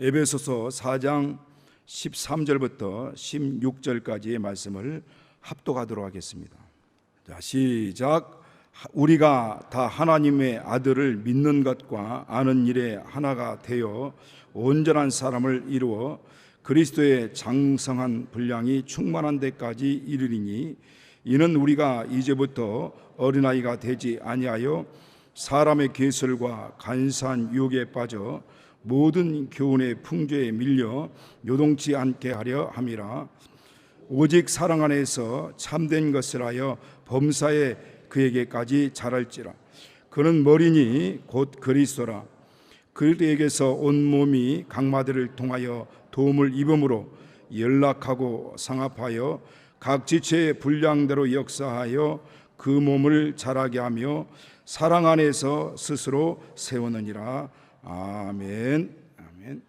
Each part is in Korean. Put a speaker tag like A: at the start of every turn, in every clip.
A: 에베소서 4장 13절부터 16절까지의 말씀을 합독하도록 하겠습니다. 자, 시작. 우리가 다 하나님의 아들을 믿는 것과 아는 일에 하나가 되어 온전한 사람을 이루어 그리스도의 장성한 분량이 충만한 데까지 이르리니, 이는 우리가 이제부터 어린아이가 되지 아니하여 사람의 계설과 간사한 유혹에 빠져 모든 교훈의 풍조에 밀려 요동치 않게 하려 함이라. 오직 사랑 안에서 참된 것을 하여 범사에 그에게까지 자랄지라. 그는 머리니 곧 그리스도라. 그에게서 온 몸이 각마들을 통하여 도움을 입음으로 연락하고 상합하여 각 지체의 분량대로 역사하여 그 몸을 자라게 하며 사랑 안에서 스스로 세우느니라. 아멘. 아멘.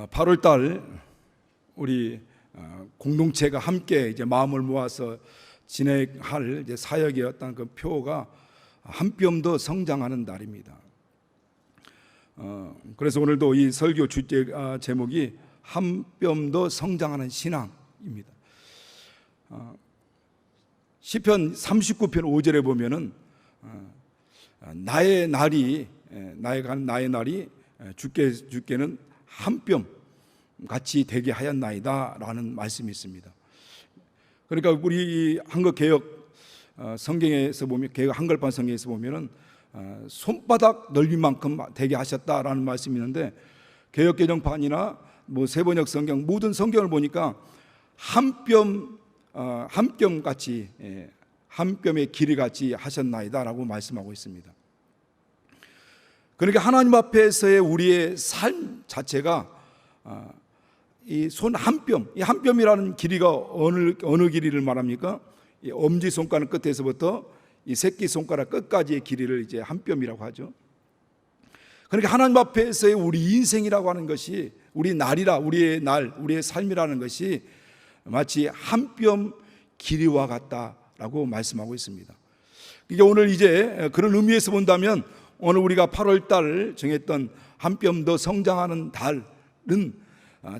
A: 8월달 우리 공동체가 함께 이제 마음을 모아서 진행할 이제 사역이었던 그 표가 한 뼘 더 성장하는 날입니다. 그래서 오늘도 이 설교 주제 제목이 한 뼘 더 성장하는 신앙입니다. 시편 39편 5절에 보면은 나의 날이 주께는 한 뼘 같이 되게 하였나이다 라는 말씀이 있습니다. 그러니까 우리 한글 개혁 성경에서 보면, 개혁 한글판 성경에서 보면은 손바닥 넓이만큼 되게 하셨다라는 말씀이 있는데, 개혁 개정판이나 뭐 세번역 성경 모든 성경을 보니까 한 뼘 같이, 한 뼘의 길이 같이 하셨나이다라고 말씀하고 있습니다. 그러니까 하나님 앞에서의 우리의 삶 자체가 이 손 한 뼘, 이 한 뼘이라는 길이가 어느 길이를 말합니까? 이 엄지 손가락 끝에서부터 이 새끼 손가락 끝까지의 길이를 이제 한 뼘이라고 하죠. 그러니까 하나님 앞에서의 우리 인생이라고 하는 것이, 우리의 삶이라는 것이 마치 한 뼘 길이와 같다라고 말씀하고 있습니다. 이게 오늘 이제 그런 의미에서 본다면, 오늘 우리가 8월 달 정했던 한 뼘 더 성장하는 달은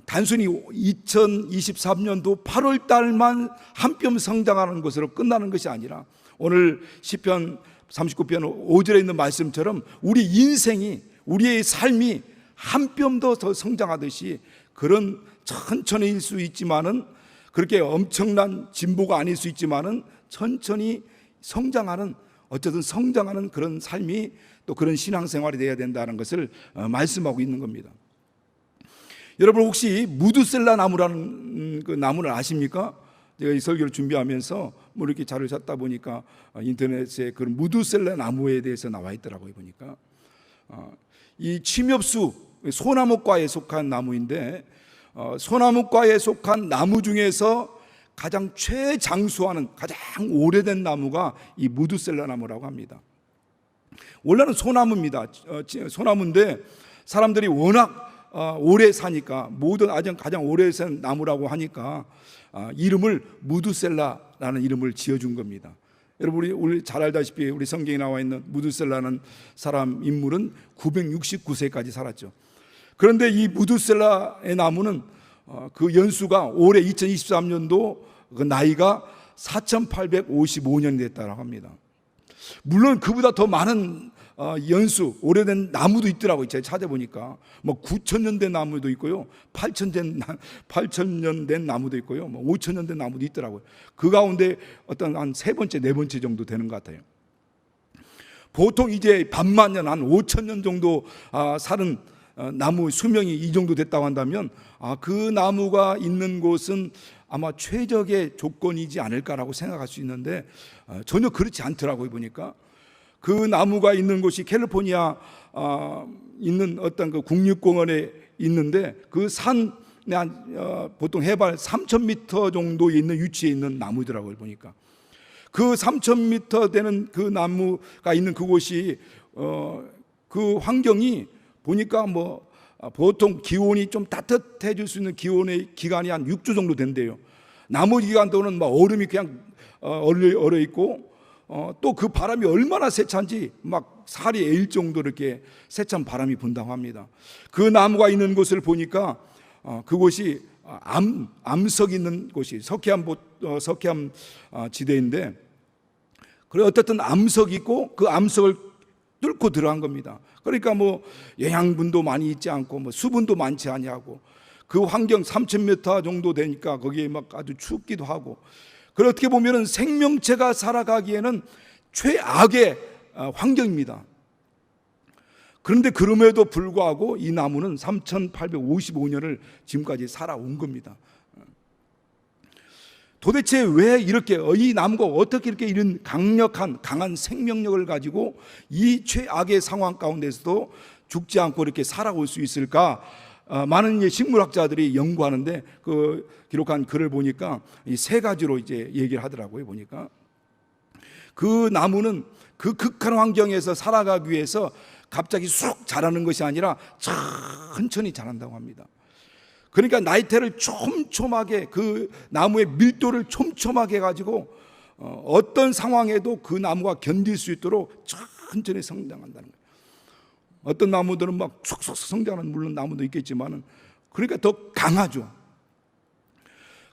A: 단순히 2023년도 8월 달만 한 뼘 성장하는 것으로 끝나는 것이 아니라, 오늘 시편 39편 5절에 있는 말씀처럼 우리 인생이, 우리의 삶이 한 뼘 더 성장하듯이, 그런 천천히일 수 있지만은, 그렇게 엄청난 진보가 아닐 수 있지만은 천천히 성장하는, 어쨌든 성장하는 그런 삶이, 또 그런 신앙생활이 되어야 된다는 것을 말씀하고 있는 겁니다. 여러분, 혹시 무드셀라 나무라는 그 나무를 아십니까? 제가 이 설교를 준비하면서 뭐 이렇게 자료를 찾다 보니까 인터넷에 그런 무드셀라 나무에 대해서 나와 있더라고요. 보니까 이 침엽수, 소나무과에 속한 나무인데, 소나무과에 속한 나무 중에서 가장 최장수하는, 가장 오래된 나무가 이 무드셀라 나무라고 합니다. 원래는 소나무입니다. 소나무인데 사람들이 워낙 오래 사니까, 가장 오래 산 나무라고 하니까 이름을 무드셀라라는 이름을 지어준 겁니다. 여러분, 우리 잘 알다시피 우리 성경에 나와 있는 무드셀라는 사람 인물은 969세까지 살았죠. 그런데 이 무드셀라의 나무는 그 연수가 올해 2023년도 그 나이가 4855년이 됐다고 합니다. 물론 그보다 더 많은 오래된 나무도 있더라고요. 제가 찾아보니까 뭐 9,000년 된 나무도 있고요, 8,000년 된 나무도 있고요, 뭐 5,000년 된 나무도 있더라고요. 그 가운데 어떤 한 세 번째, 네 번째 정도 되는 것 같아요. 보통 이제 반만 년, 한 5,000년 정도 사는 나무 수명이 이 정도 됐다고 한다면, 그 나무가 있는 곳은 아마 최적의 조건이지 않을까라고 생각할 수 있는데, 전혀 그렇지 않더라고요. 보니까 그 나무가 있는 곳이 캘리포니아 있는 어떤 그 국립공원에 있는데, 그 산에 보통 해발 3,000m 정도에 있는 위치에 있는 나무더라고요. 보니까 그 3,000m 되는 그 나무가 있는 그곳이 그 환경이 보니까 뭐 보통 기온이 좀 따뜻해질 수 있는 기온의 기간이 한 6주 정도 된대요. 나머지 기간도는 막 얼음이 그냥 얼어 있고, 또 그 바람이 얼마나 세찬지 막 살이 에일 정도로 이렇게 세찬 바람이 분다고 합니다. 그 나무가 있는 곳을 보니까 그곳이 암석 있는 곳이 석회암 지대인데, 그래 어쨌든 암석이 있고 그 암석을 뚫고 들어간 겁니다. 그러니까 뭐 영양분도 많이 있지 않고 뭐 수분도 많지 아니하고 그 환경 3,000m 정도 되니까 거기에 막 아주 춥기도 하고, 그래 어떻게 보면은 생명체가 살아가기에는 최악의 환경입니다. 그런데 그럼에도 불구하고 이 나무는 3,855년을 지금까지 살아온 겁니다. 도대체 왜 이렇게 이 나무가 어떻게 이렇게 이런 강한 생명력을 가지고 이 최악의 상황 가운데서도 죽지 않고 이렇게 살아올 수 있을까? 많은 식물학자들이 연구하는데 그 기록한 글을 보니까 이 세 가지로 이제 얘기를 하더라고요. 보니까 그 나무는 그 극한 환경에서 살아가기 위해서 갑자기 쑥 자라는 것이 아니라 천천히 자란다고 합니다. 그러니까 나이테를 촘촘하게, 그 나무의 밀도를 촘촘하게 해가지고 어떤 상황에도 그 나무가 견딜 수 있도록 천천히 성장한다는 거예요. 어떤 나무들은 막 쑥쑥 성장하는 물론 나무도 있겠지만은 그러니까 더 강하죠.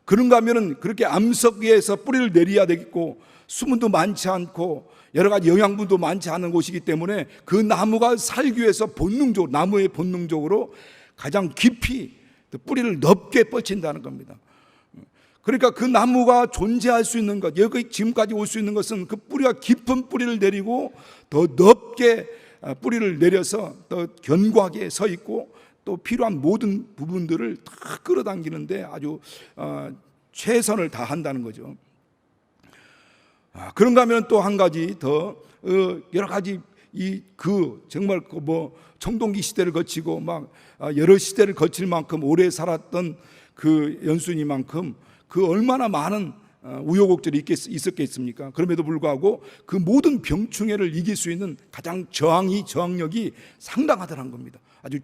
A: 그런가 하면은 그렇게 암석 위에서 뿌리를 내려야 되겠고 수분도 많지 않고 여러 가지 영양분도 많지 않은 곳이기 때문에 그 나무가 살기 위해서 본능적으로, 나무의 본능적으로 가장 깊이 뿌리를 넓게 뻗친다는 겁니다. 그러니까 그 나무가 존재할 수 있는 것, 여기 지금까지 올 수 있는 것은 그 뿌리가 깊은 뿌리를 내리고 더 넓게 뿌리를 내려서 더 견고하게 서 있고 또 필요한 모든 부분들을 다 끌어당기는데 아주 최선을 다한다는 거죠. 그런가 하면 또 한 가지 더 여러 가지 정말 뭐 청동기 시대를 거치고 막 여러 시대를 거칠 만큼 오래 살았던 그 연순이만큼 그 얼마나 많은 우여곡절이 있었겠습니까? 그럼에도 불구하고 그 모든 병충해를 이길 수 있는 가장 저항력이 상당하다는 겁니다. 아주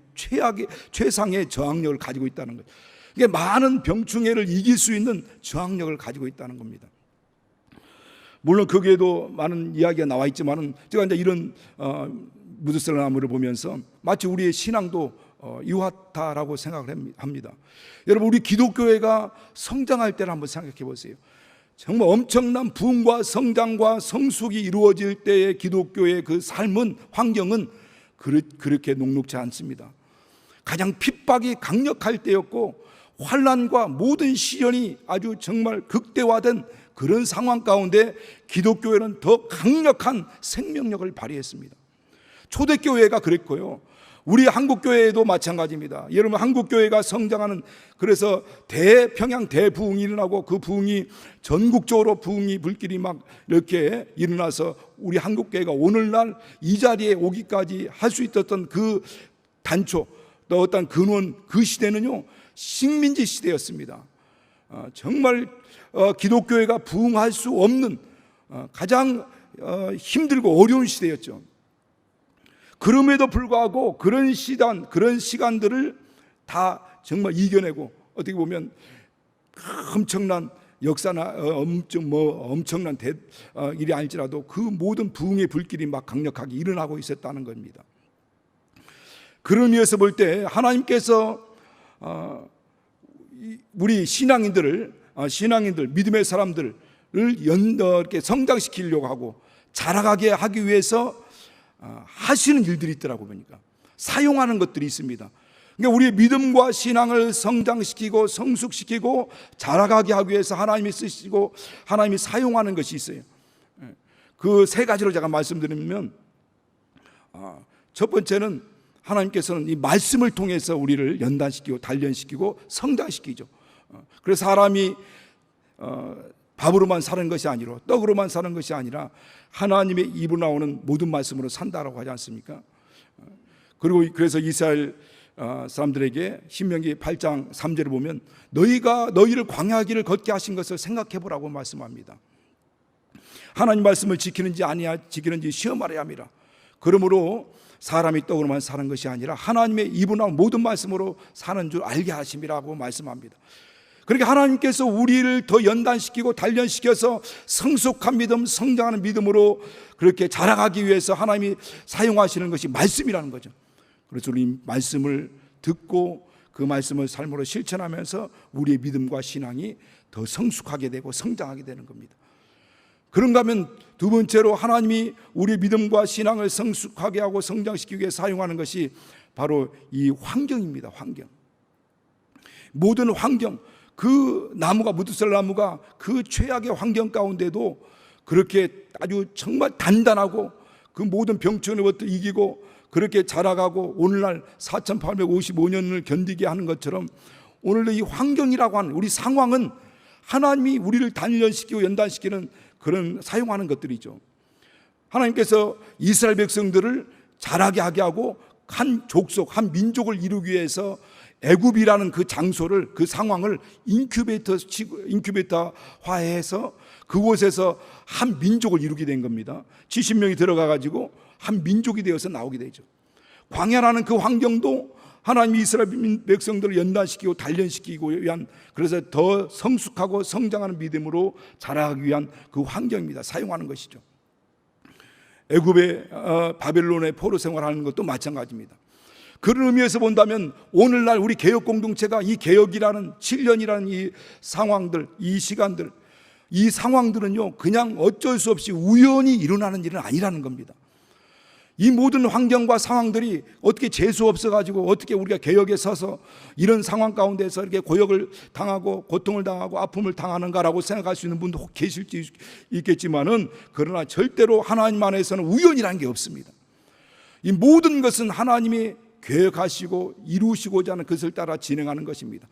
A: 최상의 저항력을 가지고 있다는 거죠. 이게 많은 병충해를 이길 수 있는 저항력을 가지고 있다는 겁니다. 물론 거기에도 많은 이야기가 나와 있지만은 제가 이제 이런 무드슬 나무를 보면서 마치 우리의 신앙도 이와타라고 생각을 합니다. 여러분, 우리 기독교회가 성장할 때를 한번 생각해 보세요. 정말 엄청난 부흥과 성장과 성숙이 이루어질 때의 기독교의 그 삶은, 환경은 그렇게 녹록지 않습니다. 가장 핍박이 강력할 때였고 환난과 모든 시련이 아주 정말 극대화된 그런 상황 가운데 기독교회는 더 강력한 생명력을 발휘했습니다. 초대교회가 그랬고요. 우리 한국교회도 마찬가지입니다. 여러분, 한국교회가 성장하는, 그래서 대평양 대부흥이 일어나고 그 부흥이 전국적으로 부흥이 불길이 막 이렇게 일어나서 우리 한국교회가 오늘날 이 자리에 오기까지 할 수 있었던 그 단초, 또 어떤 근원, 그 시대는요 식민지 시대였습니다. 정말 기독교회가 부흥할 수 없는 가장 힘들고 어려운 시대였죠. 그럼에도 불구하고 그런 시간들을 다 정말 이겨내고, 어떻게 보면 엄청난 역사나 엄청난 일이 아닐지라도 그 모든 부흥의 불길이 막 강력하게 일어나고 있었다는 겁니다. 그런 의미에서 볼 때 하나님께서 우리 신앙인들, 믿음의 사람들을 이렇게 성장시키려고 하고 자라가게 하기 위해서 하시는 일들이 있더라고 보니까 사용하는 것들이 있습니다. 그러니까 우리의 믿음과 신앙을 성장시키고 성숙시키고 자라가게 하기 위해서 하나님이 쓰시고 하나님이 사용하는 것이 있어요. 그 세 가지로 제가 말씀드리면, 첫 번째는 하나님께서는 이 말씀을 통해서 우리를 연단시키고 단련시키고 성장시키죠. 그래서 사람이 밥으로만 사는 것이 아니라, 떡으로만 사는 것이 아니라 하나님의 입으로 나오는 모든 말씀으로 산다라고 하지 않습니까? 그리고 그래서 이스라엘 사람들에게 신명기 8장 3절을 보면 너희를 광야 길을 걷게 하신 것을 생각해 보라고 말씀합니다. 하나님 말씀을 지키는지 지키는지 시험하려 함이라. 그러므로 사람이 떡으로만 사는 것이 아니라 하나님의 입으로 나온 모든 말씀으로 사는 줄 알게 하심이라고 말씀합니다. 그렇게 하나님께서 우리를 더 연단시키고 단련시켜서 성숙한 믿음, 성장하는 믿음으로 그렇게 자라가기 위해서 하나님이 사용하시는 것이 말씀이라는 거죠. 그래서 우리 말씀을 듣고 그 말씀을 삶으로 실천하면서 우리의 믿음과 신앙이 더 성숙하게 되고 성장하게 되는 겁니다. 그런가 하면 두 번째로 하나님이 우리의 믿음과 신앙을 성숙하게 하고 성장시키기 위해 사용하는 것이 바로 이 환경입니다. 환경. 모든 환경, 그 나무가, 무드살 나무가 그 최악의 환경 가운데도 그렇게 아주 정말 단단하고 그 모든 병충해부터 이기고 그렇게 자라가고 오늘날 4855년을 견디게 하는 것처럼 오늘도 이 환경이라고 하는 우리 상황은 하나님이 우리를 단련시키고 연단시키는 그런 사용하는 것들이죠. 하나님께서 이스라엘 백성들을 자라게 하게 하고 한 족속, 한 민족을 이루기 위해서 애굽이라는 그 장소를, 그 상황을 인큐베이터화해서 그곳에서 한 민족을 이루게 된 겁니다. 70명이 들어가가지고 한 민족이 되어서 나오게 되죠. 광야라는 그 환경도 하나님이 이스라엘 백성들을 연단시키고 단련시키고 위한, 그래서 더 성숙하고 성장하는 믿음으로 자라기 위한 그 환경입니다. 사용하는 것이죠. 애굽의 바벨론의 포로 생활하는 것도 마찬가지입니다. 그런 의미에서 본다면 오늘날 우리 개혁 공동체가 이 개혁이라는 7년이라는 이 상황들, 이 시간들, 이 상황들은요 그냥 어쩔 수 없이 우연히 일어나는 일은 아니라는 겁니다. 이 모든 환경과 상황들이 어떻게 재수 없어가지고 어떻게 우리가 개혁에 서서 이런 상황 가운데서 이렇게 고역을 당하고 고통을 당하고 아픔을 당하는가라고 생각할 수 있는 분도 계실지 있겠지만은, 그러나 절대로 하나님 안에서는 우연이라는 게 없습니다. 이 모든 것은 하나님이 계획하시고 이루시고자 하는 것을 따라 진행하는 것입니다.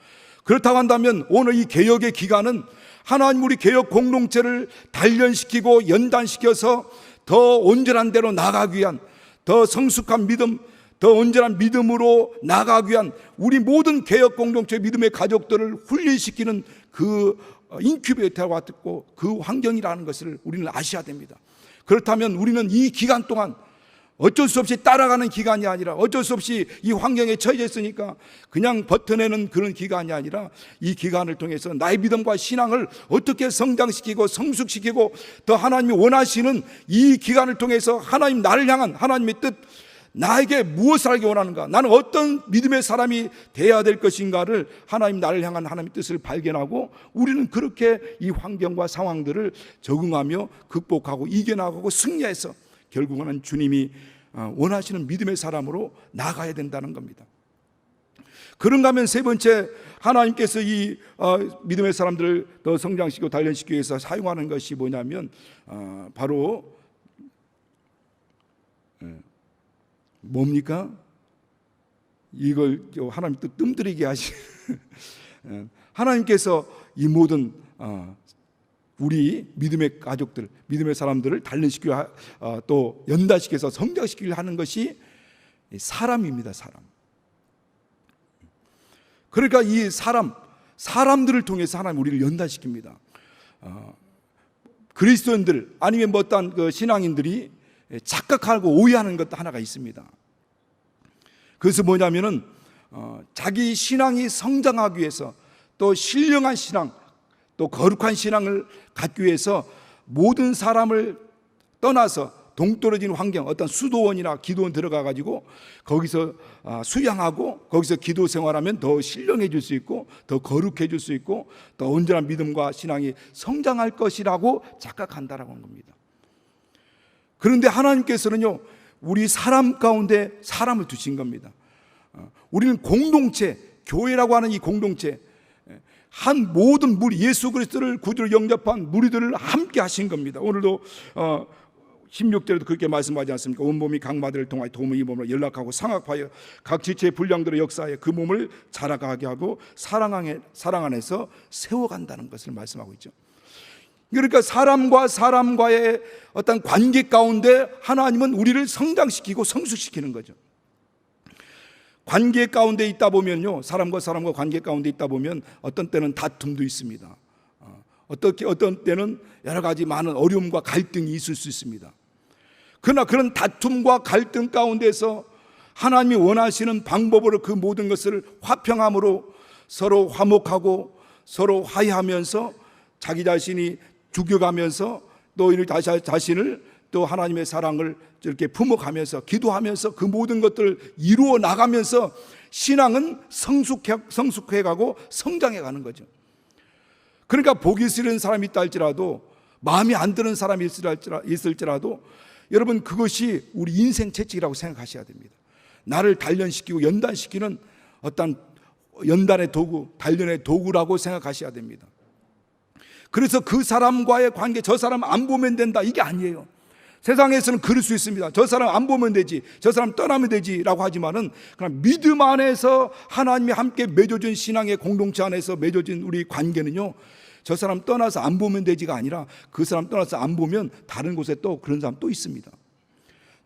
A: 그렇다고 한다면 오늘 이 개혁의 기간은 하나님 우리 개혁 공동체를 단련시키고 연단시켜서 더 온전한 대로 나아가기 위한, 더 성숙한 믿음, 더 온전한 믿음으로 나아가기 위한 우리 모든 개혁 공동체 믿음의 가족들을 훈련시키는 그 인큐베이터와 같고 그 환경이라는 것을 우리는 아셔야 됩니다. 그렇다면 우리는 이 기간 동안 어쩔 수 없이 따라가는 기간이 아니라, 어쩔 수 없이 이 환경에 처해져 있으니까 그냥 버텨내는 그런 기간이 아니라, 이 기간을 통해서 나의 믿음과 신앙을 어떻게 성장시키고 성숙시키고 더 하나님이 원하시는 이 기간을 통해서 하나님 나를 향한 하나님의 뜻, 나에게 무엇을 하기 원하는가, 나는 어떤 믿음의 사람이 되어야 될 것인가를 하나님 나를 향한 하나님의 뜻을 발견하고 우리는 그렇게 이 환경과 상황들을 적응하며 극복하고 이겨나가고 승리해서 결국은 주님이 원하시는 믿음의 사람으로 나가야 된다는 겁니다. 그런가 하면 세 번째, 하나님께서 이 믿음의 사람들을 더 성장시키고 단련시키기 위해서 사용하는 것이 뭐냐면 바로 뭡니까? 이걸 하나님 또 뜸들이게 하시 하나님께서 이 모든 우리 믿음의 가족들, 믿음의 사람들을 단련시키고 또 연단시켜서 성장시키려 하는 것이 사람입니다. 사람. 그러니까 이 사람들을 통해서 하나님 우리를 연단시킵니다. 그리스도인들 아니면 어떤 그 신앙인들이 착각하고 오해하는 것도 하나가 있습니다. 그것은 뭐냐면은 자기 신앙이 성장하기 위해서, 또 신령한 신앙, 또 거룩한 신앙을 갖기 위해서 모든 사람을 떠나서 동떨어진 환경, 어떤 수도원이나 기도원 들어가 가지고 거기서 수양하고 거기서 기도 생활하면 더 신령해질 수 있고 더 거룩해질 수 있고 더 온전한 믿음과 신앙이 성장할 것이라고 착각한다라고 하는 겁니다. 그런데 하나님께서는요 우리 사람 가운데 사람을 두신 겁니다. 우리는 공동체, 교회라고 하는 이 공동체, 한 모든 무리, 예수 그리스도를 구주로 영접한 무리들을 함께 하신 겁니다. 오늘도 16절에도 그렇게 말씀하지 않습니까? 온몸이 각마들을 통하여 도움을 이 몸으로 연락하고 상합하여 각 지체의 분량들을 역사하여 그 몸을 자라가게 하고 사랑 안에서 세워간다는 것을 말씀하고 있죠. 그러니까 사람과 사람과의 어떤 관계 가운데 하나님은 우리를 성장시키고 성숙시키는 거죠. 관계 가운데 있다 보면요, 사람과 사람과 관계 가운데 있다 보면 어떤 때는 다툼도 있습니다. 어떤 때는 여러 가지 많은 어려움과 갈등이 있을 수 있습니다. 그러나 그런 다툼과 갈등 가운데서 하나님이 원하시는 방법으로 그 모든 것을 화평함으로 서로 화목하고 서로 화해하면서 자기 자신이 죽여가면서 또 이 자신을 또 하나님의 사랑을 이렇게 품어가면서 기도하면서 그 모든 것들을 이루어 나가면서 신앙은 성숙해가고 성장해가는 거죠. 그러니까 보기 싫은 사람이 있다 할지라도, 마음에 안 드는 사람이 있을지라도 여러분, 그것이 우리 인생 채찍이라고 생각하셔야 됩니다. 나를 단련시키고 연단시키는 어떤 연단의 도구, 단련의 도구라고 생각하셔야 됩니다. 그래서 그 사람과의 관계, 저 사람 안 보면 된다, 이게 아니에요. 세상에서는 그럴 수 있습니다. 저 사람 안 보면 되지, 저 사람 떠나면 되지 라고 하지만은, 그냥 믿음 안에서 하나님이 함께 맺어준 신앙의 공동체 안에서 맺어진 우리 관계는요, 저 사람 떠나서 안 보면 되지가 아니라 그 사람 떠나서 안 보면 다른 곳에 또 그런 사람 또 있습니다.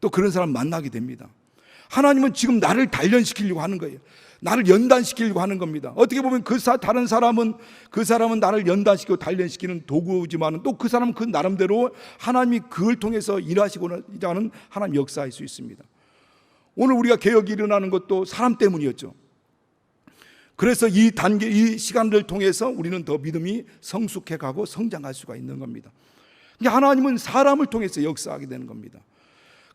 A: 또 그런 사람 만나게 됩니다. 하나님은 지금 나를 단련시키려고 하는 거예요. 나를 연단시키려고 하는 겁니다. 어떻게 보면 다른 사람은 나를 연단시키고 단련시키는 도구지만 또 그 사람은 그 나름대로 하나님이 그걸 통해서 일하시고자 하는 하나님 역사일 수 있습니다. 오늘 우리가 개혁이 일어나는 것도 사람 때문이었죠. 그래서 이 시간을 통해서 우리는 더 믿음이 성숙해가고 성장할 수가 있는 겁니다. 하나님은 사람을 통해서 역사하게 되는 겁니다.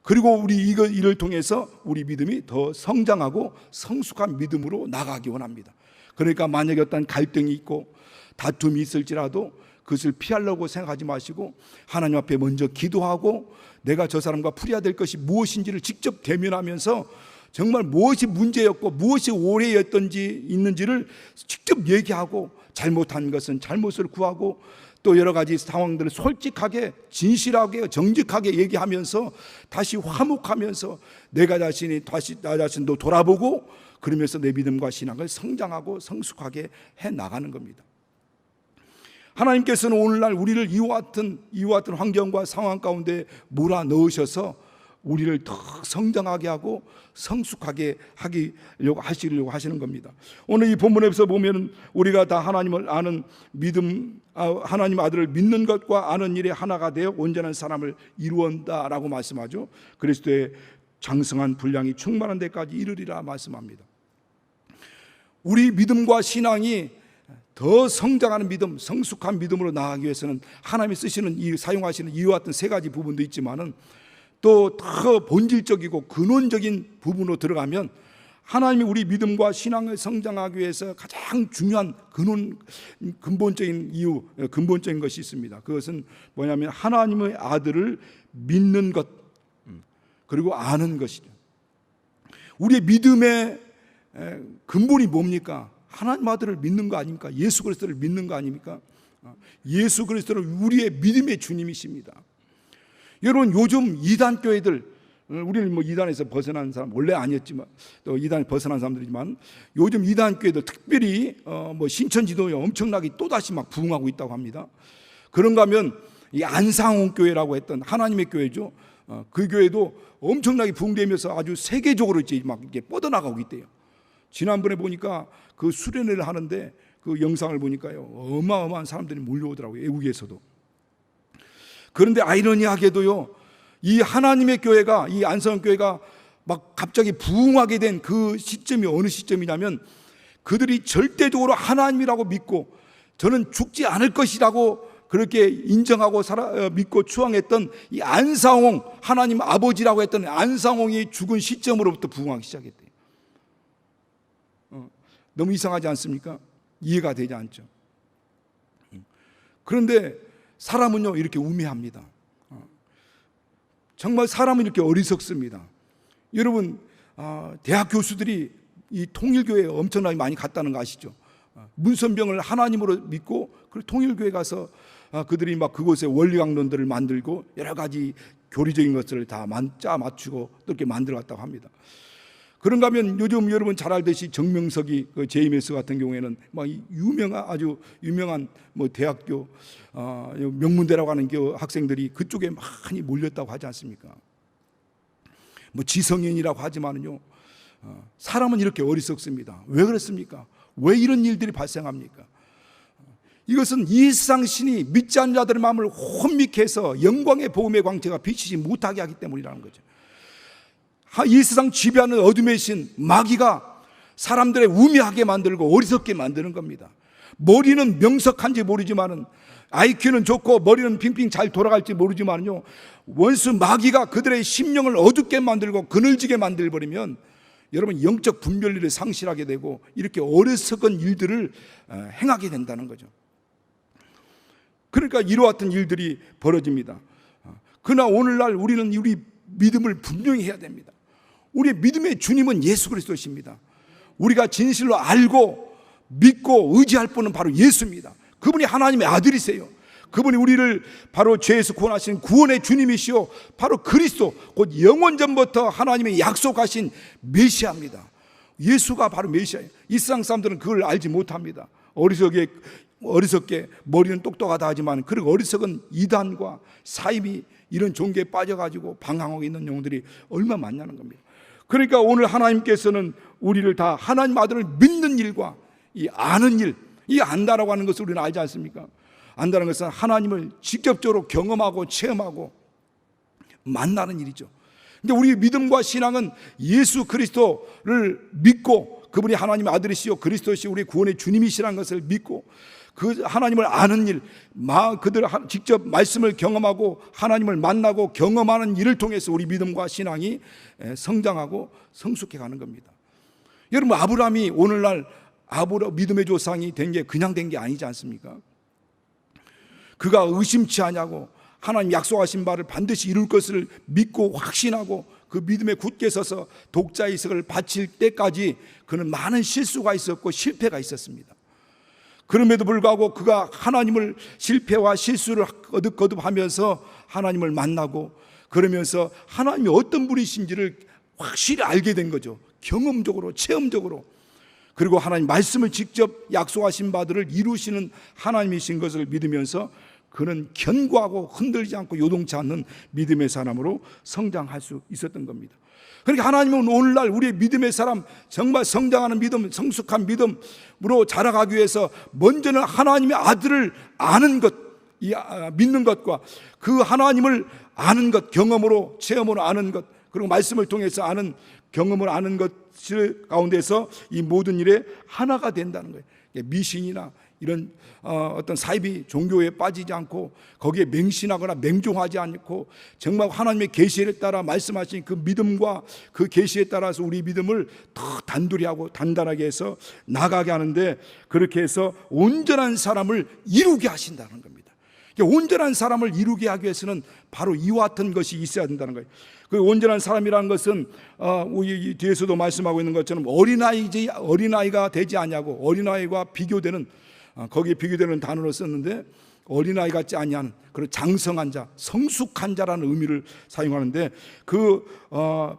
A: 그리고 우리 이를 통해서 우리 믿음이 더 성장하고 성숙한 믿음으로 나가기 원합니다. 그러니까 만약에 어떤 갈등이 있고 다툼이 있을지라도 그것을 피하려고 생각하지 마시고 하나님 앞에 먼저 기도하고 내가 저 사람과 풀어야 될 것이 무엇인지를 직접 대면하면서 정말 무엇이 문제였고 무엇이 오해였던지 있는지를 직접 얘기하고 잘못한 것은 잘못을 구하고 또 여러 가지 상황들을 솔직하게 진실하게 정직하게 얘기하면서 다시 화목하면서 나 자신도 돌아보고 그러면서 내 믿음과 신앙을 성장하고 성숙하게 해 나가는 겁니다. 하나님께서는 오늘날 우리를 이와 같은 환경과 상황 가운데 몰아넣으셔서 우리를 더 성장하게 하고 성숙하게 하시려고 하시는 겁니다. 오늘 이 본문에서 보면 우리가 다 하나님을 아는 믿음, 하나님 아들을 믿는 것과 아는 일에 하나가 되어 온전한 사람을 이루었다라고 말씀하죠. 그리스도의 장성한 분량이 충만한 데까지 이르리라 말씀합니다. 우리 믿음과 신앙이 더 성장하는 믿음, 성숙한 믿음으로 나아가기 위해서는 하나님이 사용하시는 이와 같은 세 가지 부분도 있지만은 또 더 본질적이고 근원적인 부분으로 들어가면 하나님이 우리 믿음과 신앙을 성장하기 위해서 가장 중요한 근본적인 것이 있습니다. 그것은 뭐냐면 하나님의 아들을 믿는 것 그리고 아는 것이죠. 우리의 믿음의 근본이 뭡니까? 하나님 아들을 믿는 거 아닙니까? 예수 그리스도를 믿는 거 아닙니까? 예수 그리스도는 우리의 믿음의 주님이십니다. 여러분, 요즘 이단 교회들, 우리는 뭐 이단에서 벗어난 사람 원래 아니었지만 또 이단에 벗어난 사람들이지만 요즘 이단 교회들 특별히 뭐 신천지도에 엄청나게 또다시 막 부흥하고 있다고 합니다. 그런가 하면 이 안상홍 교회라고 했던 하나님의 교회죠. 그 교회도 엄청나게 부흥되면서 아주 세계적으로 이제 막 이렇게 뻗어나가고 있대요. 지난번에 보니까 그 수련회를 하는데 그 영상을 보니까요, 어마어마한 사람들이 몰려오더라고요, 외국에서도. 그런데 아이러니하게도요, 이 하나님의 교회가, 이 안성홍 교회가 막 갑자기 부흥하게 된 그 시점이 어느 시점이냐면 그들이 절대적으로 하나님이라고 믿고 저는 죽지 않을 것이라고 그렇게 인정하고 믿고 추앙했던 이 안상홍, 하나님 아버지라고 했던 안상홍이 죽은 시점으로부터 부흥하기 시작했대요. 너무 이상하지 않습니까? 이해가 되지 않죠. 그런데 사람은요, 이렇게 우매합니다. 정말 사람은 이렇게 어리석습니다. 여러분, 대학 교수들이 이 통일교회에 엄청나게 많이 갔다는 거 아시죠? 문선병을 하나님으로 믿고 그 통일교회 가서 그들이 막 그곳에 원리강론들을 만들고 여러 가지 교리적인 것들을 다 짜 맞추고 또 이렇게 만들어 갔다고 합니다. 그런가 하면 요즘 여러분 잘 알듯이 정명석이 그 JMS 같은 경우에는 막 아주 유명한 뭐 대학교 명문대라고 하는 학생들이 그쪽에 많이 몰렸다고 하지 않습니까? 뭐 지성인이라고 하지만은요, 사람은 이렇게 어리석습니다. 왜 그렇습니까? 왜 이런 일들이 발생합니까? 이것은 이 세상 신이 믿지 않는 자들의 마음을 혼미케 해서 영광의 복음의 광채가 비치지 못하게 하기 때문이라는 거죠. 이 세상 지배하는 어둠의 신 마귀가 사람들의 우매하게 만들고 어리석게 만드는 겁니다. 머리는 명석한지 모르지만은, IQ는 좋고 머리는 핑핑 잘 돌아갈지 모르지만요, 원수 마귀가 그들의 심령을 어둡게 만들고 그늘지게 만들어버리면 여러분 영적 분별력을 상실하게 되고 이렇게 어리석은 일들을 행하게 된다는 거죠. 그러니까 이와 같은 일들이 벌어집니다. 그러나 오늘날 우리는 우리 믿음을 분명히 해야 됩니다. 우리의 믿음의 주님은 예수 그리스도십니다. 우리가 진실로 알고 믿고 의지할 분은 바로 예수입니다. 그분이 하나님의 아들이세요. 그분이 우리를 바로 죄에서 구원하신 구원의 주님이시오, 바로 그리스도, 곧 영원전부터 하나님의 약속하신 메시아입니다. 예수가 바로 메시아예요. 이 세상 사람들은 그걸 알지 못합니다. 어리석게 머리는 똑똑하다 하지만 그 어리석은 이단과 사이비 이런 종교에 빠져가지고 방황하고 있는 영들이 얼마나 많냐는 겁니다. 그러니까 오늘 하나님께서는 우리를 다 하나님 아들을 믿는 일과 이 아는 일, 이 안다라고 하는 것을 우리는 알지 않습니까? 안다는 것은 하나님을 직접적으로 경험하고 체험하고 만나는 일이죠. 근데 우리 믿음과 신앙은 예수 그리스도를 믿고 그분이 하나님의 아들이시요 그리스도시 우리 구원의 주님이시라는 것을 믿고 그 하나님을 아는 일, 그들 직접 말씀을 경험하고 하나님을 만나고 경험하는 일을 통해서 우리 믿음과 신앙이 성장하고 성숙해 가는 겁니다. 여러분, 아브라함이 오늘날 믿음의 조상이 된 게 그냥 된 게 아니지 않습니까? 그가 의심치 않냐고 하나님 약속하신 바를 반드시 이룰 것을 믿고 확신하고 그 믿음에 굳게 서서 독자 이삭을 바칠 때까지 그는 많은 실수가 있었고 실패가 있었습니다. 그럼에도 불구하고 그가 하나님을 실패와 실수를 거듭하면서 하나님을 만나고 그러면서 하나님이 어떤 분이신지를 확실히 알게 된 거죠. 경험적으로, 체험적으로. 그리고 하나님 말씀을 직접 약속하신 바들을 이루시는 하나님이신 것을 믿으면서 그는 견고하고 흔들리지 않고 요동치 않는 믿음의 사람으로 성장할 수 있었던 겁니다. 그러니까 하나님은 오늘날 우리의 믿음의 사람, 정말 성장하는 믿음, 성숙한 믿음으로 자라가기 위해서 먼저는 하나님의 아들을 아는 것, 믿는 것과 그 하나님을 아는 것, 경험으로 체험으로 아는 것, 그리고 말씀을 통해서 아는 경험을 아는 것 가운데서 이 모든 일에 하나가 된다는 거예요. 미신이나 이런 어떤 사이비 종교에 빠지지 않고 거기에 맹신하거나 맹종하지 않고 정말 하나님의 계시에 따라 말씀하신 그 믿음과 그 계시에 따라서 우리 믿음을 더 단둘이 하고 단단하게 해서 나가게 하는데, 그렇게 해서 온전한 사람을 이루게 하신다는 겁니다. 온전한 사람을 이루게 하기 위해서는 바로 이와 같은 것이 있어야 된다는 거예요. 그 온전한 사람이라는 것은 우리 뒤에서도 말씀하고 있는 것처럼 어린아이가 되지 않냐고, 어린아이와 비교되는, 거기에 비교되는 단어로 썼는데 어린아이 같지 아니한 그런 장성한 자, 성숙한 자라는 의미를 사용하는데 그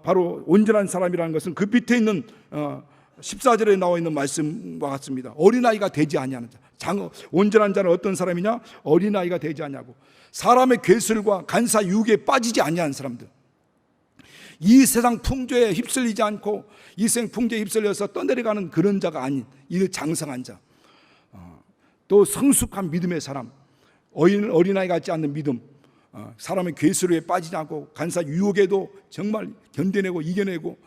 A: 바로 온전한 사람이라는 것은 그 밑에 있는 14절에 나와 있는 말씀과 같습니다. 어린아이가 되지 아니하는 자. 온전한 자는 어떤 사람이냐? 어린아이가 되지 아니하고 사람의 괴술과 간사 유혹에 빠지지 아니하는 사람들, 이 세상 풍조에 휩쓸리지 않고 이 세상 풍조에 휩쓸려서 떠내려가는 그런 자가 아닌 이 장성한 자, 또 성숙한 믿음의 사람, 어린아이 같지 않는 믿음, 사람의 괴수에 빠지지 않고 간사 유혹에도 정말 견뎌내고 이겨내고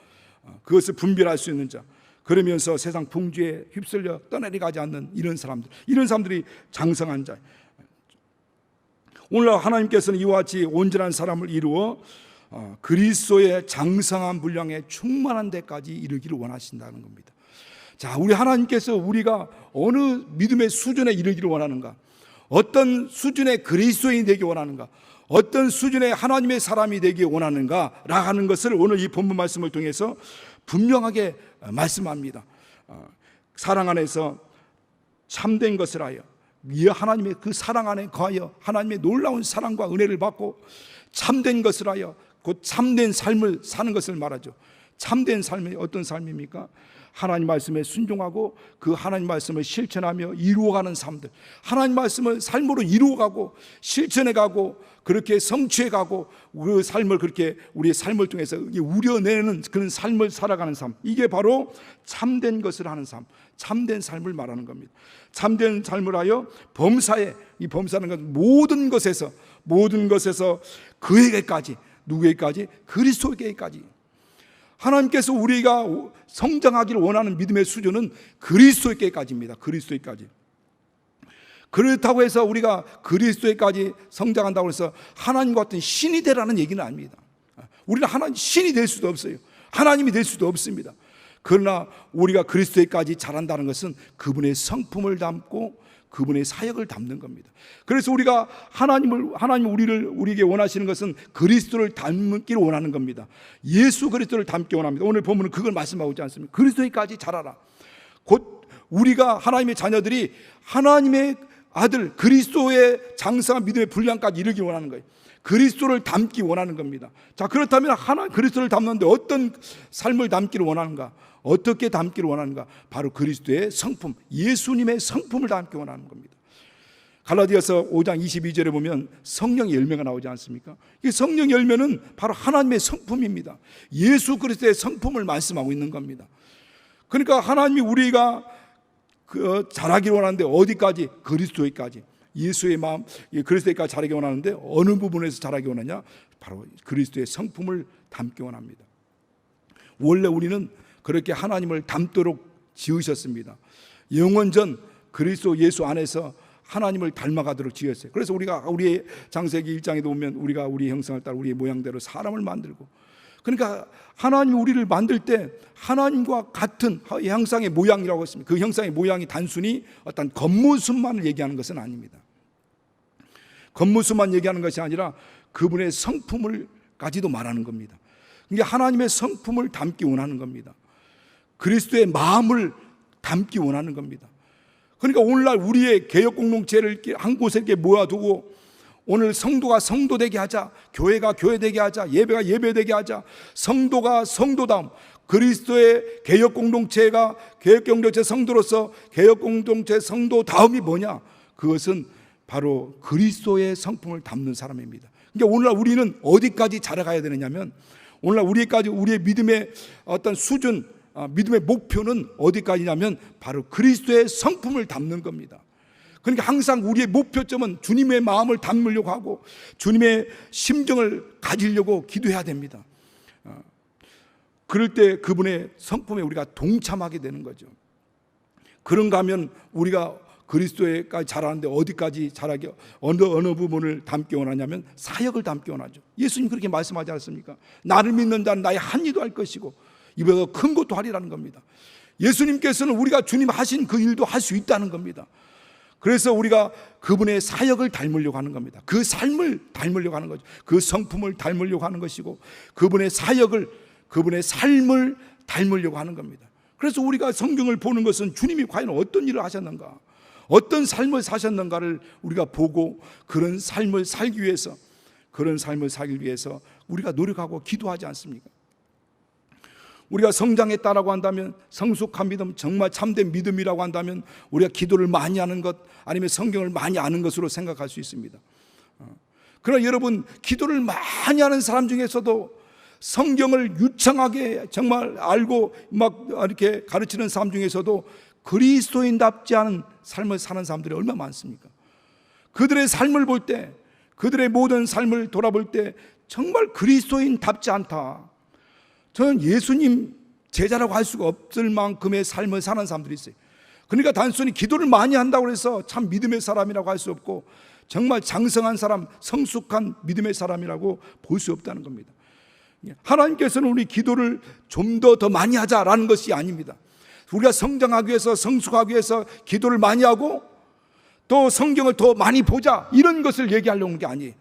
A: 그것을 분별할 수 있는 자, 그러면서 세상 풍조에 휩쓸려 떠내려가지 않는 이런 사람들이 장성한 자. 오늘 하나님께서는 이와 같이 온전한 사람을 이루어 그리스도의 장성한 분량에 충만한 데까지 이르기를 원하신다는 겁니다. 자, 우리 하나님께서 우리가 어느 믿음의 수준에 이르기를 원하는가, 어떤 수준의 그리스도인이 되기 원하는가, 어떤 수준의 하나님의 사람이 되기 원하는가 라는 것을 오늘 이 본문 말씀을 통해서 분명하게 말씀합니다. 사랑 안에서 참된 것을 하여 하나님의 그 사랑 안에 거하여 하나님의 놀라운 사랑과 은혜를 받고 참된 것을 하여 곧 참된 삶을 사는 것을 말하죠. 참된 삶이 어떤 삶입니까? 하나님 말씀에 순종하고 그 하나님 말씀을 실천하며 이루어가는 삶들, 하나님 말씀을 삶으로 이루어가고 실천해가고 그렇게 성취해가고 그 삶을 그렇게 우리의 삶을 통해서 우려내는 그런 삶을 살아가는 삶, 이게 바로 참된 것을 하는 삶, 참된 삶을 말하는 겁니다. 참된 삶을 하여 범사에, 이 범사는 것 모든 것에서 그에게까지, 누구에게까지? 그리스도에게까지. 하나님께서 우리가 성장하기를 원하는 믿음의 수준은 그리스도에게까지입니다. 그리스도에게까지. 그렇다고 해서 우리가 그리스도에까지 성장한다고 해서 하나님과 같은 신이 되라는 얘기는 아닙니다. 우리는 하나님 신이 될 수도 없어요. 하나님이 될 수도 없습니다. 그러나 우리가 그리스도에까지 자란다는 것은 그분의 성품을 담고 그분의 사역을 담는 겁니다. 그래서 우리가 하나님 우리에게 원하시는 것은 그리스도를 닮기를 원하는 겁니다. 예수 그리스도를 닮기 원합니다. 오늘 본문은 그걸 말씀하고 있지 않습니까? 그리스도에까지 자라라. 곧 우리가 하나님의 자녀들이 하나님의 아들 그리스도의 장성한 믿음의 분량까지 이르기 원하는 거예요. 그리스도를 닮기 원하는 겁니다. 자, 그렇다면 그리스도를 닮는데 어떤 삶을 담기를 원하는가? 어떻게 담기를 원하는가? 바로 그리스도의 성품, 예수님의 성품을 담기 원하는 겁니다. 갈라디아서 5장 22절에 보면 성령의 열매가 나오지 않습니까? 이 성령 열매는 바로 하나님의 성품입니다. 예수 그리스도의 성품을 말씀하고 있는 겁니다. 그러니까 하나님이 우리가 자라기를 원하는데 어디까지? 그리스도에까지. 예수의 마음, 그리스도에까지 자라기 원하는데 어느 부분에서 자라기 원하냐? 바로 그리스도의 성품을 담기 원합니다. 원래 우리는 그렇게 하나님을 닮도록 지으셨습니다. 영원전 그리스도 예수 안에서 하나님을 닮아가도록 지었어요. 그래서 우리가 우리의 창세기 1장에도 보면 우리가 우리 형상을 따라 우리의 모양대로 사람을 만들고, 그러니까 하나님이 우리를 만들 때 하나님과 같은 형상의 모양이라고 했습니다. 그 형상의 모양이 단순히 어떤 겉모습만을 얘기하는 것은 아닙니다. 겉모습만 얘기하는 것이 아니라 그분의 성품을까지도 말하는 겁니다. 이게 하나님의 성품을 담기 원하는 겁니다. 그리스도의 마음을 담기 원하는 겁니다. 그러니까 오늘날 우리의 개혁 공동체를 한 곳에 이렇게 모아두고 오늘 성도가 성도되게 하자, 교회가 교회되게 하자, 예배가 예배되게 하자, 성도가 성도다움, 그리스도의 개혁 공동체가 개혁 공동체 성도로서 개혁 공동체 성도다움이 뭐냐? 그것은 바로 그리스도의 성품을 담는 사람입니다. 그러니까 오늘날 우리는 어디까지 자라가야 되느냐면, 오늘날 우리의 믿음의 어떤 수준, 믿음의 목표는 어디까지냐면 바로 그리스도의 성품을 담는 겁니다. 그러니까 항상 우리의 목표점은 주님의 마음을 담으려고 하고 주님의 심정을 가지려고 기도해야 됩니다. 그럴 때 그분의 성품에 우리가 동참하게 되는 거죠. 그런가 하면 우리가 그리스도에까지 자라는데 어디까지 자라게, 어느 부분을 담기 원하냐면 사역을 담기 원하죠. 예수님 그렇게 말씀하지 않습니까? 나를 믿는 자는 나의 한 일도 할 것이고 이보다 큰 것도 하리라는 겁니다. 예수님께서는 우리가 주님 하신 그 일도 할 수 있다는 겁니다. 그래서 우리가 그분의 사역을 닮으려고 하는 겁니다. 그 삶을 닮으려고 하는 거죠. 그 성품을 닮으려고 하는 것이고 그분의 사역을, 그분의 삶을 닮으려고 하는 겁니다. 그래서 우리가 성경을 보는 것은 주님이 과연 어떤 일을 하셨는가, 어떤 삶을 사셨는가를 우리가 보고 그런 삶을 살기 위해서 우리가 노력하고 기도하지 않습니까? 우리가 성장했다라고 한다면, 성숙한 믿음, 정말 참된 믿음이라고 한다면 우리가 기도를 많이 하는 것, 아니면 성경을 많이 아는 것으로 생각할 수 있습니다. 그러나 여러분, 기도를 많이 하는 사람 중에서도 성경을 유창하게 정말 알고 막 이렇게 가르치는 사람 중에서도 그리스도인답지 않은 삶을 사는 사람들이 얼마나 많습니까? 그들의 삶을 볼 때, 그들의 모든 삶을 돌아볼 때 정말 그리스도인답지 않다, 저는 예수님 제자라고 할 수가 없을 만큼의 삶을 사는 사람들이 있어요. 그러니까 단순히 기도를 많이 한다고 해서 참 믿음의 사람이라고 할 수 없고 정말 장성한 사람, 성숙한 믿음의 사람이라고 볼 수 없다는 겁니다. 하나님께서는 우리 기도를 좀 더 많이 하자라는 것이 아닙니다. 우리가 성장하기 위해서, 성숙하기 위해서 기도를 많이 하고 또 성경을 더 많이 보자, 이런 것을 얘기하려고 하는 게 아니에요.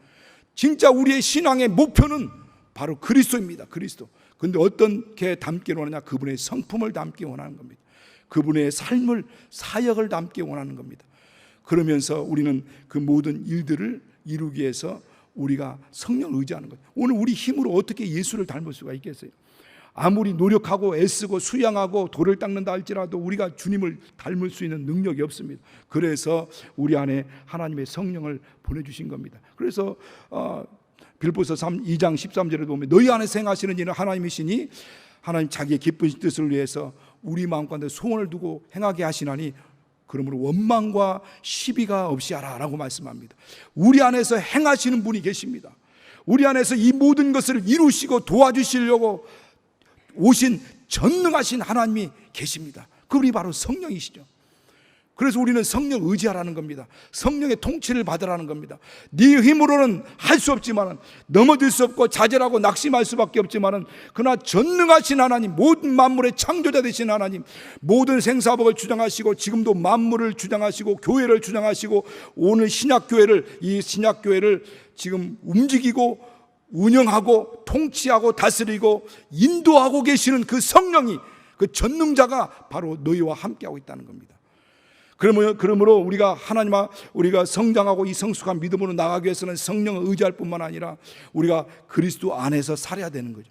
A: 진짜 우리의 신앙의 목표는 바로 그리스도입니다. 그리스도. 그런데 어떻게 담기 원하냐? 그분의 성품을 담기 원하는 겁니다. 그분의 삶을, 사역을 담기 원하는 겁니다. 그러면서 우리는 그 모든 일들을 이루기 위해서 우리가 성령을 의지하는 거예요. 오늘 우리 힘으로 어떻게 예수를 닮을 수가 있겠어요? 아무리 노력하고 애쓰고 수양하고 돌을 닦는다 할지라도 우리가 주님을 닮을 수 있는 능력이 없습니다. 그래서 우리 안에 하나님의 성령을 보내주신 겁니다. 그래서 빌보서 2장 13절에 보면 너희 안에서 행하시는 일은 하나님이시니 하나님 자기의 기쁘신 뜻을 위해서 우리 마음 가운데 소원을 두고 행하게 하시나니 그러므로 원망과 시비가 없이 하라 라고 말씀합니다. 우리 안에서 행하시는 분이 계십니다. 우리 안에서 이 모든 것을 이루시고 도와주시려고 오신 전능하신 하나님이 계십니다. 그분이 바로 성령이시죠. 그래서 우리는 성령 의지하라는 겁니다. 성령의 통치를 받으라는 겁니다. 네 힘으로는 할 수 없지만, 넘어질 수 없고 좌절하고 낙심할 수밖에 없지만, 그러나 전능하신 하나님, 모든 만물의 창조자 되신 하나님, 모든 생사복을 주장하시고 지금도 만물을 주장하시고 교회를 주장하시고 오늘 신약교회를, 이 신약교회를 지금 움직이고 운영하고 통치하고 다스리고 인도하고 계시는 그 성령이, 그 전능자가 바로 너희와 함께하고 있다는 겁니다. 그러므로 우리가 우리가 성장하고 이 성숙한 믿음으로 나가기 위해서는 성령을 의지할 뿐만 아니라 우리가 그리스도 안에서 살아야 되는 거죠.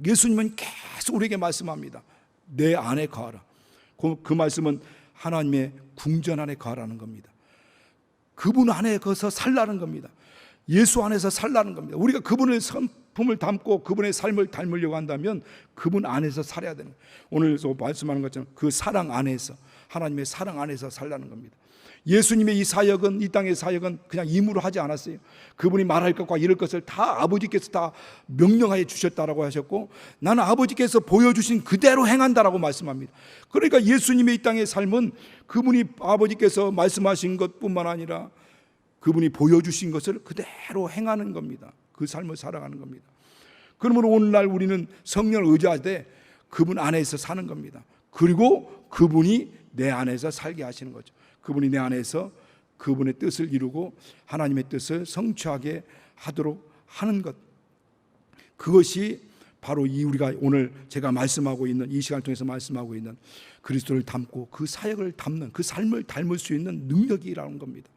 A: 예수님은 계속 우리에게 말씀합니다. 내 안에 거하라. 그 말씀은 하나님의 궁전 안에 거하라는 겁니다. 그분 안에 거서 살라는 겁니다. 예수 안에서 살라는 겁니다. 우리가 그분의 성품을 담고 그분의 삶을 닮으려고 한다면 그분 안에서 살아야 되는 거예요. 오늘도 말씀하는 것처럼 그 사랑 안에서, 하나님의 사랑 안에서 살라는 겁니다. 예수님의 이 사역은, 이 땅의 사역은 그냥 임무로 하지 않았어요. 그분이 말할 것과 이럴 것을 다 아버지께서 다 명령하여 주셨다라고 하셨고, 나는 아버지께서 보여주신 그대로 행한다라고 말씀합니다. 그러니까 예수님의 이 땅의 삶은 그분이 아버지께서 말씀하신 것뿐만 아니라 그분이 보여주신 것을 그대로 행하는 겁니다. 그 삶을 살아가는 겁니다. 그러므로 오늘날 우리는 성령을 의지하되 그분 안에서 사는 겁니다. 그리고 그분이 내 안에서 살게 하시는 거죠. 그분이 내 안에서 그분의 뜻을 이루고 하나님의 뜻을 성취하게 하도록 하는 것, 그것이 바로 이 우리가 오늘 제가 말씀하고 있는, 이 시간을 통해서 말씀하고 있는 그리스도를 닮고 그 사역을 닮는, 그 삶을 닮을 수 있는 능력이라는 겁니다.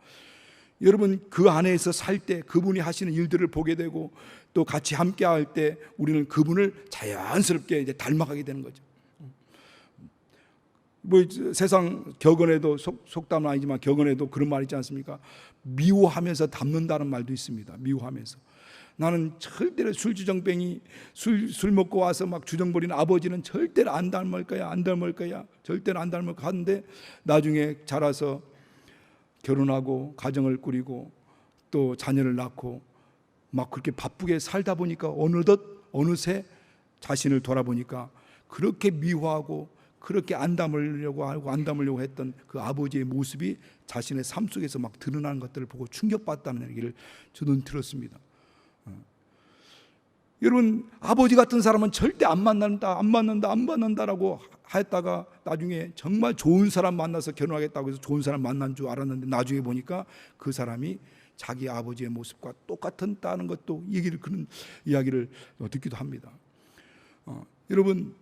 A: 여러분, 그 안에서 살 때 그분이 하시는 일들을 보게 되고 또 같이 함께 할 때 우리는 그분을 자연스럽게 이제 닮아가게 되는 거죠. 뭐 세상 격언에도, 속담은 아니지만 격언에도 그런 말 있지 않습니까? 미워하면서 닮는다는 말도 있습니다. 미워하면서. 나는 절대로 술주정뱅이, 술 먹고 와서 막 주정부리는 아버지는 절대로 안 닮을 거야, 절대로 안 닮을 거야 하는데 나중에 자라서 결혼하고 가정을 꾸리고 또 자녀를 낳고 막 그렇게 바쁘게 살다 보니까 어느새 자신을 돌아보니까 그렇게 미워하고 그렇게 안 담으려고 했던 그 아버지의 모습이 자신의 삶 속에서 막 드러나는 것들을 보고 충격받았다는 얘기를 저는 들었습니다. 여러분, 아버지 같은 사람은 절대 안 만난다라고 했다가 나중에 정말 좋은 사람 만나서 결혼하겠다고 해서 좋은 사람 만난 줄 알았는데 나중에 보니까 그 사람이 자기 아버지의 모습과 똑같다는 것도 그런 이야기를 듣기도 합니다. 여러분,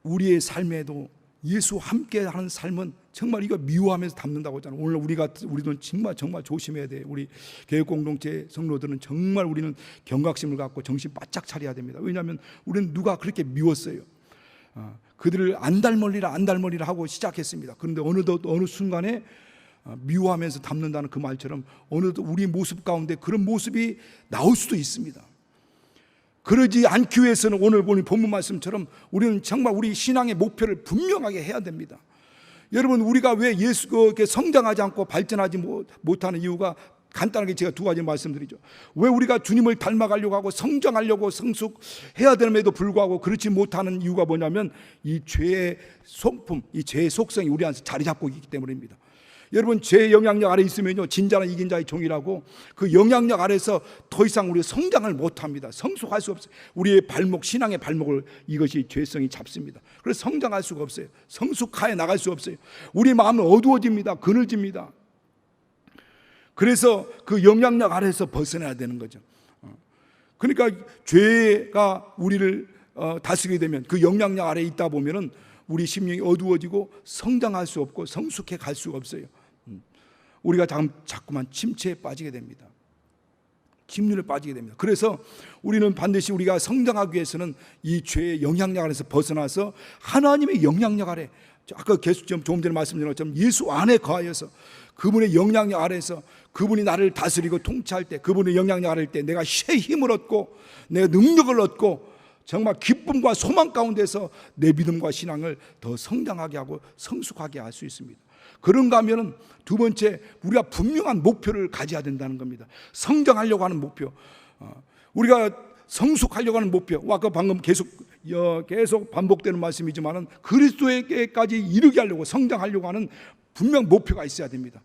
A: 우리의 삶에도 예수 함께 하는 삶은 정말 이거 미워하면서 닮는다고 했잖아요. 오늘 우리도 정말 조심해야 돼요. 우리 교육공동체 성도들은 정말 우리는 경각심을 갖고 정신 바짝 차려야 됩니다. 왜냐하면 우리는 누가 그렇게 미웠어요. 그들을 안 닮으리라 하고 시작했습니다. 그런데 어느 순간에 미워하면서 닮는다는 그 말처럼 어느덧 우리 모습 가운데 그런 모습이 나올 수도 있습니다. 그러지 않기 위해서는 오늘 본문 말씀처럼 우리는 정말 우리 신앙의 목표를 분명하게 해야 됩니다. 여러분, 우리가 왜 예수께 성장하지 않고 발전하지 못하는 이유가 간단하게 제가 두 가지 말씀드리죠. 왜 우리가 주님을 닮아가려고 하고 성장하려고 성숙해야 됨에도 불구하고 그렇지 못하는 이유가 뭐냐면 이 죄의 성품, 이 죄의 속성이 우리 안에서 자리 잡고 있기 때문입니다. 여러분, 죄의 영향력 아래 있으면요, 진자는 이긴 자의 종이라고, 그 영향력 아래서 더 이상 우리가 성장을 못합니다. 성숙할 수 없어요. 우리의 발목, 신앙의 발목을 이것이 죄성이 잡습니다. 그래서 성장할 수가 없어요. 성숙하여 나갈 수 없어요. 우리 마음은 어두워집니다. 그늘집니다. 그래서 그 영향력 아래서 벗어나야 되는 거죠. 그러니까 죄가 우리를 다스리게 되면 그 영향력 아래에 있다 보면은 우리 심령이 어두워지고 성장할 수 없고 성숙해 갈 수가 없어요. 우리가 자꾸만 침체에 빠지게 됩니다. 침륜에 빠지게 됩니다. 그래서 우리는 반드시 우리가 성장하기 위해서는 이 죄의 영향력 아래서 벗어나서 하나님의 영향력 아래, 아까 조금 전에 말씀드린 것처럼 예수 안에 거하여서 그분의 영향력 아래서 그분이 나를 다스리고 통치할 때, 그분의 영향력 아래일 때 내가 새 힘을 얻고 내가 능력을 얻고 정말 기쁨과 소망 가운데서 내 믿음과 신앙을 더 성장하게 하고 성숙하게 할 수 있습니다. 그런가 하면은 두 번째, 우리가 분명한 목표를 가져야 된다는 겁니다. 성장하려고 하는 목표. 우리가 성숙하려고 하는 목표, 아까 방금 계속 반복되는 말씀이지만은 그리스도에게까지 이르게 하려고, 성장하려고 하는 분명 목표가 있어야 됩니다.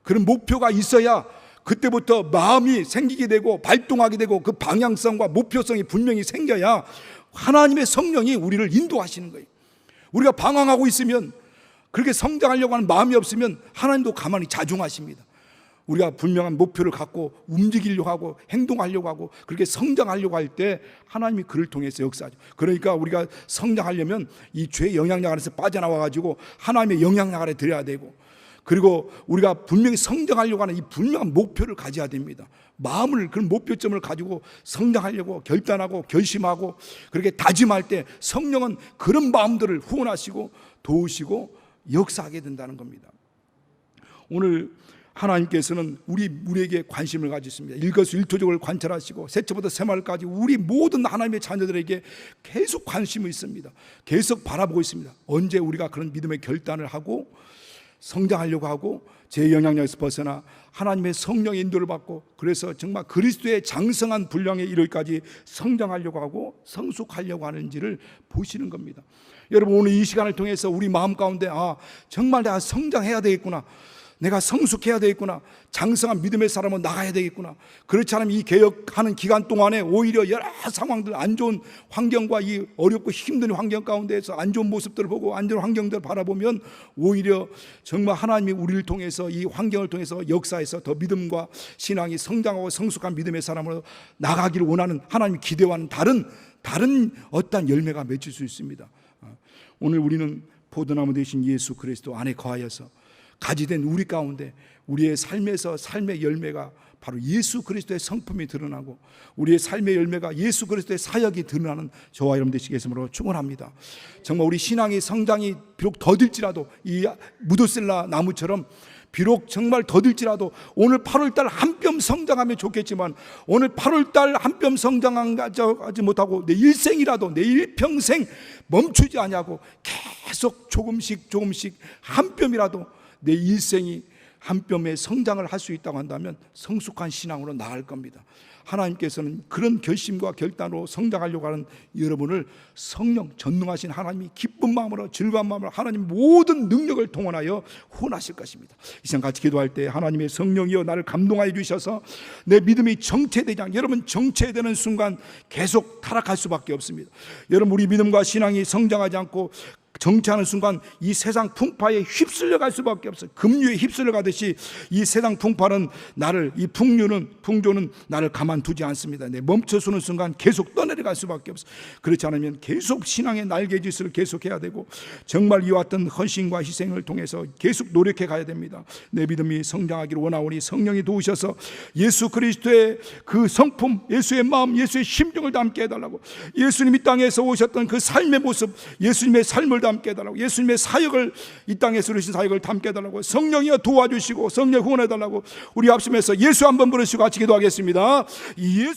A: 그런 목표가 있어야 그때부터 마음이 생기게 되고 발동하게 되고 그 방향성과 목표성이 분명히 생겨야 하나님의 성령이 우리를 인도하시는 거예요. 우리가 방황하고 있으면, 그렇게 성장하려고 하는 마음이 없으면 하나님도 가만히 자중하십니다. 우리가 분명한 목표를 갖고 움직이려고 하고 행동하려고 하고 그렇게 성장하려고 할 때 하나님이 그를 통해서 역사하죠. 그러니까 우리가 성장하려면 이 죄의 영향력 안에서 빠져나와 가지고 하나님의 영향력 아래 들어야 되고, 그리고 우리가 분명히 성장하려고 하는 이 분명한 목표를 가져야 됩니다. 마음을, 그런 목표점을 가지고 성장하려고 결단하고 결심하고 그렇게 다짐할 때 성령은 그런 마음들을 후원하시고 도우시고 역사하게 된다는 겁니다. 오늘 하나님께서는 우리에게 관심을 가지십니다. 일거수일투족을 관찰하시고 새처부터 새마을까지 우리 모든 하나님의 자녀들에게 계속 관심이 있습니다. 계속 바라보고 있습니다. 언제 우리가 그런 믿음의 결단을 하고 성장하려고 하고 제 영향력에서 벗어나 하나님의 성령의 인도를 받고, 그래서 정말 그리스도의 장성한 분량에 이르기까지 성장하려고 하고 성숙하려고 하는지를 보시는 겁니다. 여러분, 오늘 이 시간을 통해서 우리 마음 가운데 정말 내가 성장해야 되겠구나, 내가 성숙해야 되겠구나, 장성한 믿음의 사람은 나가야 되겠구나. 그렇지 않으면 이 개혁하는 기간 동안에 오히려 여러 상황들, 안 좋은 환경과 이 어렵고 힘든 환경 가운데에서 안 좋은 모습들을 보고 안 좋은 환경들을 바라보면 오히려 정말 하나님이 우리를 통해서, 이 환경을 통해서 역사해서 더 믿음과 신앙이 성장하고 성숙한 믿음의 사람으로 나가기를 원하는 하나님이 기대와는 다른 어떠한 열매가 맺힐 수 있습니다. 오늘 우리는 포도나무 되신 예수 그리스도 안에 거하여서 가지된 우리 가운데 우리의 삶에서 삶의 열매가 바로 예수 그리스도의 성품이 드러나고 우리의 삶의 열매가 예수 그리스도의 사역이 드러나는 저와 여러분 되시게 해서 축원합니다. 정말 우리 신앙의 성장이 비록 더딜지라도 이 무드셀라 나무처럼 비록 정말 더딜지라도 오늘 8월달 한 뼘 성장하면 좋겠지만 오늘 8월달 한 뼘 성장하지 못하고 내 일생이라도 내 일평생 멈추지 않냐고 계속 조금씩 한 뼘이라도 내 일생이 한 뼘의 성장을 할 수 있다고 한다면 성숙한 신앙으로 나아갈 겁니다. 하나님께서는 그런 결심과 결단으로 성장하려고 하는 여러분을 성령 전능하신 하나님이 기쁜 마음으로 즐거운 마음으로 하나님 모든 능력을 동원하여 후원하실 것입니다. 이 시간 같이 기도할 때 하나님의 성령이여 나를 감동하여 주셔서 내 믿음이 정체되지 않게, 여러분 정체되는 순간 계속 타락할 수밖에 없습니다. 여러분 우리 믿음과 신앙이 성장하지 않고 정체하는 순간 이 세상 풍파에 휩쓸려 갈 수밖에 없어요. 급류에 휩쓸려 가듯이 이 세상 풍파는 나를, 이 풍조는 나를 가만두지 않습니다. 멈춰서는 순간 계속 떠내려갈 수밖에 없어요. 그렇지 않으면 계속 신앙의 날개짓을 계속해야 되고 정말 이와 같은 헌신과 희생을 통해서 계속 노력해 가야 됩니다. 내 믿음이 성장하기를 원하오니 성령이 도우셔서 예수 그리스도의 그 성품, 예수의 마음, 예수의 심정을 담게 해달라고, 예수님이 땅에서 오셨던 그 삶의 모습, 예수님의 삶을 담게 해달라고, 예수님의 사역을, 이 땅에서 이루신 사역을 담게 해달라고, 성령이여 도와주시고 성령 후원해달라고, 우리 합심해서 예수 한번 부르시고 같이 기도하겠습니다. 예수.